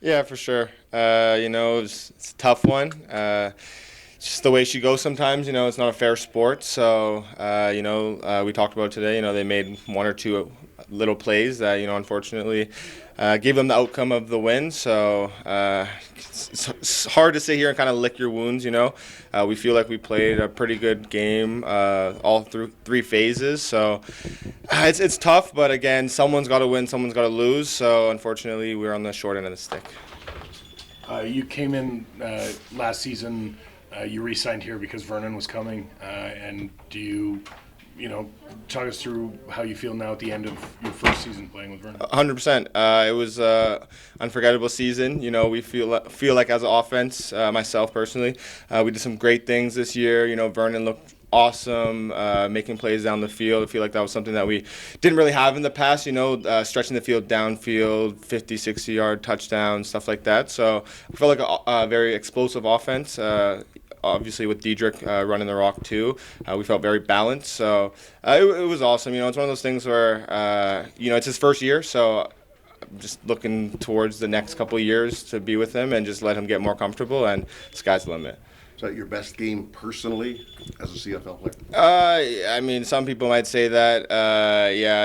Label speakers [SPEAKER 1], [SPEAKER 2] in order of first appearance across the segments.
[SPEAKER 1] Yeah, for sure. It's a tough one. It's just the way she goes sometimes. It's not a fair sport. So, we talked about today. They made one or two little plays that, unfortunately, gave them the outcome of the win. So, it's hard to sit here and kind of lick your wounds. We feel like we played a pretty good game all through three phases. So, it's tough. But again, someone's got to win, someone's got to lose. So, unfortunately, we're on the short end of the stick.
[SPEAKER 2] You came in last season. You re-signed here because Vernon was coming. And do you talk us through how you feel now at the end of your first season playing with Vernon?
[SPEAKER 1] 100%. It was an unforgettable season. We feel like as an offense, myself personally, we did some great things this year. Vernon looked awesome, making plays down the field. I feel like that was something that we didn't really have in the past, stretching the field downfield, 50, 60-yard touchdowns, stuff like that. So I felt like a very explosive offense. Obviously, with Diedrich running the rock too, we felt very balanced. So it was awesome. It's one of those things where, it's his first year, so I'm just looking towards the next couple of years to be with him and just let him get more comfortable, and sky's the limit.
[SPEAKER 3] Is that your best game personally as a CFL player?
[SPEAKER 1] Some people might say that.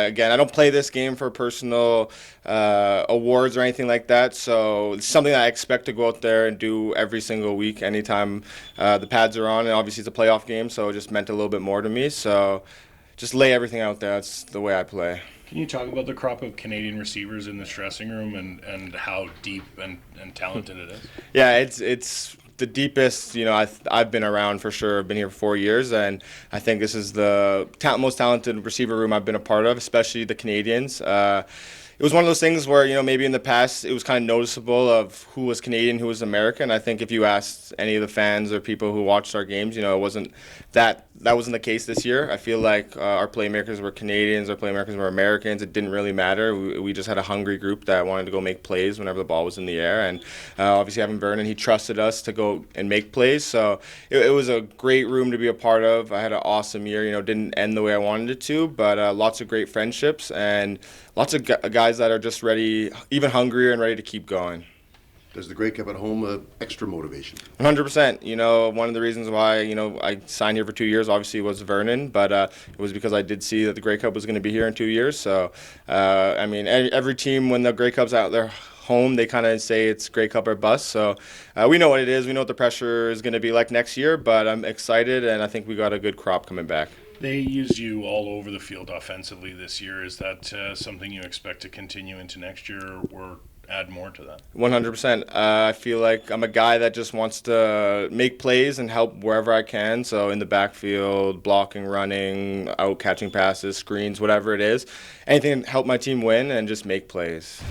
[SPEAKER 1] Again, I don't play this game for personal awards or anything like that. So it's something that I expect to go out there and do every single week, anytime the pads are on. And obviously, it's a playoff game, so it just meant a little bit more to me. So just lay everything out there. That's the way I play.
[SPEAKER 2] Can you talk about the crop of Canadian receivers in this dressing room and how deep and talented it is?
[SPEAKER 1] Yeah, it's the deepest, I've been around for sure. I've been here for 4 years, and I think this is the most talented receiver room I've been a part of, especially the Canadians. It was one of those things where, maybe in the past it was kind of noticeable of who was Canadian, who was American. I think if you asked any of the fans or people who watched our games, it wasn't that wasn't the case this year. I feel like our playmakers were Canadians, our playmakers were Americans. It didn't really matter. We just had a hungry group that wanted to go make plays whenever the ball was in the air. And obviously having Vernon, he trusted us to go and make plays. So it was a great room to be a part of. I had an awesome year. Didn't end the way I wanted it to, but lots of great friendships and lots of guys that are just ready, even hungrier and ready to keep going.
[SPEAKER 3] Does the Grey Cup at home extra motivation?
[SPEAKER 1] 100%. One of the reasons why, I signed here for 2 years obviously was Vernon, but it was because I did see that the Grey Cup was going to be here in 2 years. So, every team, when the Grey Cup's out there home, they kind of say it's Grey Cup or bust. So we know what it is. We know what the pressure is going to be like next year, but I'm excited, and I think we got a good crop coming back.
[SPEAKER 2] They used you all over the field offensively this year. Is that something you expect to continue into next year or add more to that?
[SPEAKER 1] 100%. I feel like I'm a guy that just wants to make plays and help wherever I can. So in the backfield, blocking, running, out catching passes, screens, whatever it is. Anything to help my team win and just make plays.